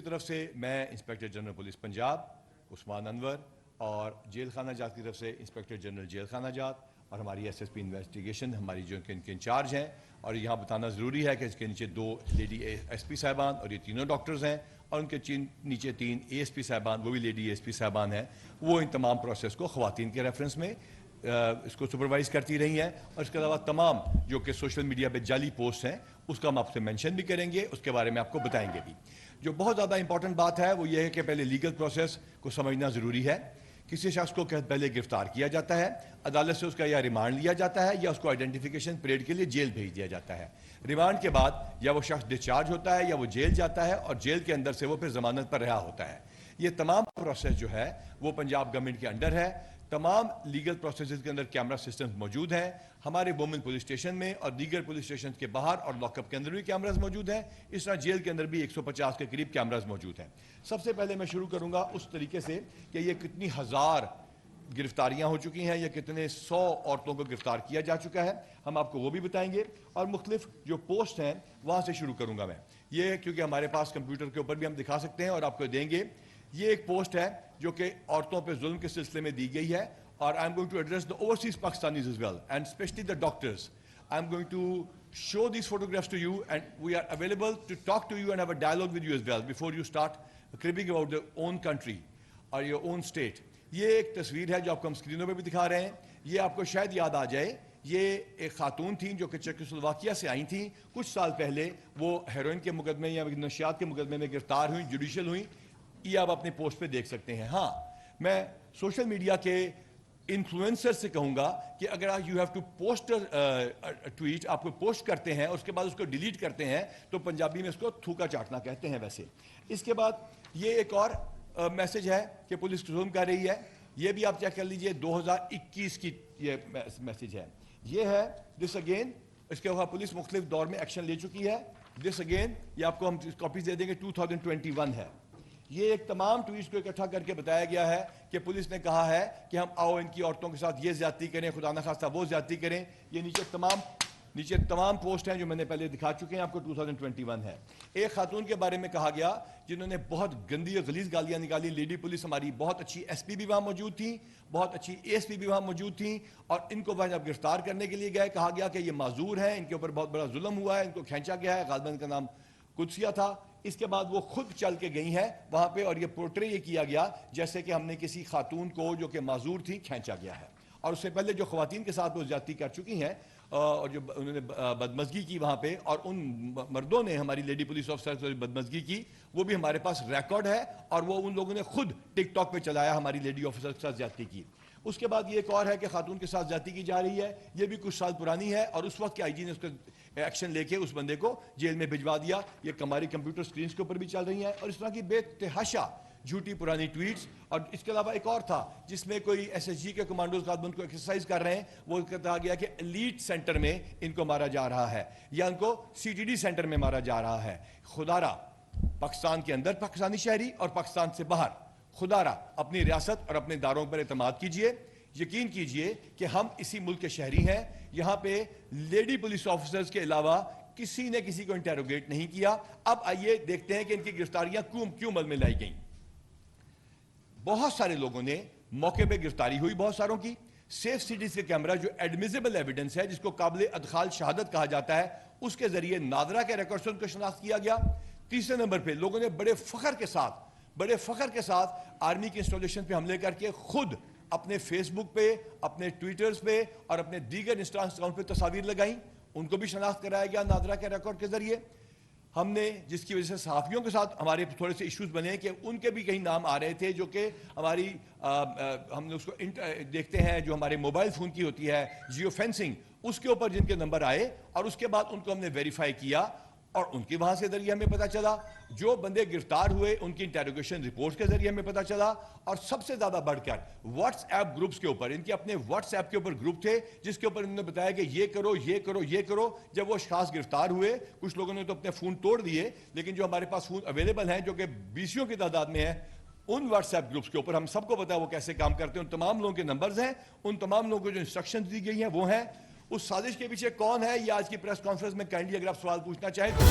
طرف سے میں انسپیکٹر جنرل پولیس پنجاب عثمان انور اور جیل خانہ جات کی طرف سے انسپیکٹر جنرل جیل خانہ جات اور ہماری ایس ایس پی انویسٹیگیشن ہماری جو ان کے انچارج ہیں، اور یہاں بتانا ضروری ہے کہ اس کے نیچے 2 لیڈی ایس پی صاحبان اور یہ تینوں ڈاکٹرز ہیں، اور ان کے نیچے 3 اے ایس پی صاحبان، وہ بھی لیڈی اے ایس پی صاحبان ہیں. وہ ان تمام پروسیس کو خواتین کے ریفرنس میں اس کو سپروائز کرتی رہی ہیں. اور اس کے علاوہ تمام جو کہ سوشل میڈیا پہ جعلی پوسٹ ہیں اس کا ہم آپ سے مینشن بھی کریں گے، اس کے بارے میں آپ کو بتائیں گے بھی. جو بہت زیادہ امپورٹنٹ بات ہے وہ یہ ہے کہ پہلے لیگل پروسیس کو سمجھنا ضروری ہے. کسی شخص کو پہلے گرفتار کیا جاتا ہے، عدالت سے اس کا یا ریمانڈ لیا جاتا ہے یا اس کو آئیڈینٹیفیکیشن پریڈ کے لیے جیل بھیج دیا جاتا ہے. ریمانڈ کے بعد یا وہ شخص ڈسچارج ہوتا ہے یا وہ جیل جاتا ہے، اور جیل کے اندر سے وہ پھر ضمانت پر رہا ہوتا ہے. یہ تمام پروسیس جو ہے وہ پنجاب گورنمنٹ کے انڈر ہے. تمام لیگل پروسیسز کے اندر کیمرہ سسٹمز موجود ہیں. ہمارے وومن پولیس اسٹیشن میں اور دیگر پولیس اسٹیشن کے باہر اور لاک اپ کے اندر بھی کیمراز موجود ہیں. اس طرح جیل کے اندر بھی 150 کے قریب کیمراز موجود ہیں. سب سے پہلے میں شروع کروں گا اس طریقے سے کہ یہ کتنی ہزار گرفتاریاں ہو چکی ہیں یا کتنے 100 عورتوں کو گرفتار کیا جا چکا ہے، ہم آپ کو وہ بھی بتائیں گے. اور مختلف جو پوسٹ ہیں وہاں سے شروع کروں گا میں. یہ کیونکہ ہمارے پاس کمپیوٹر کے اوپر بھی ہم دکھا سکتے ہیں اور آپ کو دیں گے. یہ ایک پوسٹ ہے جو کہ عورتوں پہ ظلم کے سلسلے میں دی گئی ہے، اور I am going to address the overseas Pakistanis as well and especially the doctors. I'm going to show these photographs to you and we are available to talk to you and have a dialogue with you as well before you start cribbing about your own country or your own state. یہ ایک تصویر ہے جو آپ کو ہم اسکرینوں پہ بھی دکھا رہے ہیں. یہ آپ کو شاید یاد آ جائے، یہ ایک خاتون تھیں جو کہ چیکوسلوواکیہ سے آئی تھیں. کچھ سال پہلے وہ ہیروئن کے مقدمے یا نشیات کے مقدمے میں گرفتار ہوئیں، جوڈیشل ہوئیں. یہ آپ اپنے پوسٹ پہ دیکھ سکتے ہیں. ہاں، میں سوشل میڈیا کے انفلوئنسر سے کہوں گا کہ اگر آپ you have to post tweet, آپ کو پوسٹ کرتے ہیں اور اس کے بعد اس کو ڈیلیٹ کرتے ہیں تو پنجابی میں اس کو تھوکا چاٹنا کہتے ہیں ویسے. اس کے بعد یہ ایک اور میسج ہے کہ پولیس ظلم کر رہی ہے. یہ بھی آپ چیک کر لیجئے، 2021 کی یہ میسج ہے. یہ ہے دس اگین. اس کے بعد پولیس مختلف دور میں ایکشن لے چکی ہے. دس اگین یہ آپ کو ہم کاپیز دے دیں گے، 2021 ہے. یہ ایک تمام ٹویٹس کو اکٹھا کر کے بتایا گیا ہے کہ پولیس نے کہا ہے کہ ہم آؤ ان کی عورتوں کے ساتھ یہ زیادتی کریں، خدا نخواستہ وہ زیادتی کریں. یہ نیچے تمام پوسٹ ہیں جو میں نے پہلے دکھا چکے ہیں آپ کو. 2021 ہے. ایک خاتون کے بارے میں کہا گیا جنہوں نے بہت گندی اور غلیظ گالیاں نکالی. لیڈی پولیس ہماری بہت اچھی ایس پی بھی وہاں موجود تھیں، بہت اچھی اے ایس پی بھی وہاں موجود تھیں، اور ان کو جب گرفتار کرنے کے لیے گئے کہا گیا کہ یہ معذور ہیں، ان کے اوپر بہت بڑا ظلم ہوا ہے، ان کو کھینچا گیا ہے. غالباً کا نام قدسیہ تھا. اس کے بعد وہ خود چل کے گئی ہیں وہاں پہ، اور یہ پورٹرے یہ کیا گیا جیسے کہ ہم نے کسی خاتون کو جو کہ معذور تھی کھینچا گیا ہے. اور اس سے پہلے جو خواتین کے ساتھ وہ زیادتی کر چکی ہیں اور جو انہوں نے بدمزگی کی وہاں پہ، اور ان مردوں نے ہماری لیڈی پولیس آفیسر سے بدمزگی کی، وہ بھی ہمارے پاس ریکارڈ ہے، اور وہ ان لوگوں نے خود ٹک ٹاک پہ چلایا ہماری لیڈی آفیسر کے ساتھ زیادتی کی. اس کے بعد یہ ایک اور ہے کہ خاتون کے ساتھ زیادتی کی جا رہی ہے. یہ بھی کچھ سال پرانی ہے، اور اس وقت کے آئی جی نے اس کا ایکشن لے کے اس بندے کو جیل میں بھجوا دیا. یہ ہماری کمپیوٹر سکرینز کے اوپر بھی چل رہی ہیں. اور اس طرح کی بے تحاشا جھوٹی پرانی ٹویٹس. اور اس کے علاوہ ایک اور تھا جس میں کوئی ایس ایس جی کے کمانڈوز غالباً کو ایکسرسائز کر رہے ہیں. وہ کہا گیا کہ ایلیٹ سینٹر میں ان کو مارا جا رہا ہے یا ان کو سی ٹی ڈی سینٹر میں مارا جا رہا ہے. خدا را پاکستان کے اندر پاکستانی شہری اور پاکستان سے باہر، خدا را اپنی ریاست اور اپنے اداروں پر اعتماد کیجئے. یقین کیجئے کہ ہم اسی ملک کے شہری ہیں. یہاں پہ لیڈی پولیس آفیسرز کے علاوہ کسی نے کسی کو انٹیروگیٹ نہیں کیا. اب آئیے دیکھتے ہیں کہ ان کی گرفتاریاں کیوں عمل میں لائی گئیں. بہت سارے لوگوں نے موقع پہ گرفتاری ہوئی، بہت ساروں کی. سیف سٹیز کے کیمرہ جو ایڈمیزیبل ایویڈنس ہے، جس کو قابل ادخال شہادت کہا جاتا ہے، اس کے ذریعے نادرا کے ریکارڈز کو شناخت کیا گیا. تیسرے نمبر پہ لوگوں نے بڑے فخر کے ساتھ آرمی کی انسٹالیشن پہ حملے کر کے خود اپنے فیس بک پہ، اپنے ٹویٹرز پہ اور اپنے دیگر انسٹا اکاؤنٹ پہ تصاویر لگائیں. ان کو بھی شناخت کرایا گیا نادرا کے ریکارڈ کے ذریعے. ہم نے جس کی وجہ سے صحافیوں کے ساتھ ہمارے تھوڑے سے ایشوز بنے کہ ان کے بھی کہیں نام آ رہے تھے جو کہ ہماری ہم نے اس کو دیکھتے ہیں جو ہمارے موبائل فون کی ہوتی ہے جیو فینسنگ، اس کے اوپر جن کے نمبر آئے، اور اس کے بعد ان کو ہم نے ویریفائی کیا، اور ان کی وہاں سے ذریعے ہمیں پتا چلا. جو بندے گرفتار ہوئے ان کی انٹیروگیشن رپورٹس کے ذریعے ہمیں پتا چلا. اور سب سے زیادہ بڑھ کر واٹس ایپ گروپس کے اوپر، ان کے اپنے واٹس ایپ کے اوپر گروپ تھے جس کے اوپر انہوں نے بتایا کہ یہ کرو یہ کرو یہ کرو. جب وہ اشخاص گرفتار ہوئے، کچھ لوگوں نے تو اپنے فون توڑ دیے، لیکن جو ہمارے پاس فون اویلیبل ہیں جو کہ 20 کی تعداد میں ہیں، ان واٹس ایپ گروپس کے اوپر ہم سب کو پتا ہے وہ کیسے کام کرتے ہیں. ان تمام لوگوں کے نمبرز ہیں، ان تمام لوگوں کو جو انسٹرکشنز دی گئی ہیں وہ ہیں. اس سازش کے پیچھے کون ہے یہ آج کی پریس کانفرنس میں کائنڈلی اگر آپ سوال پوچھنا چاہیں تو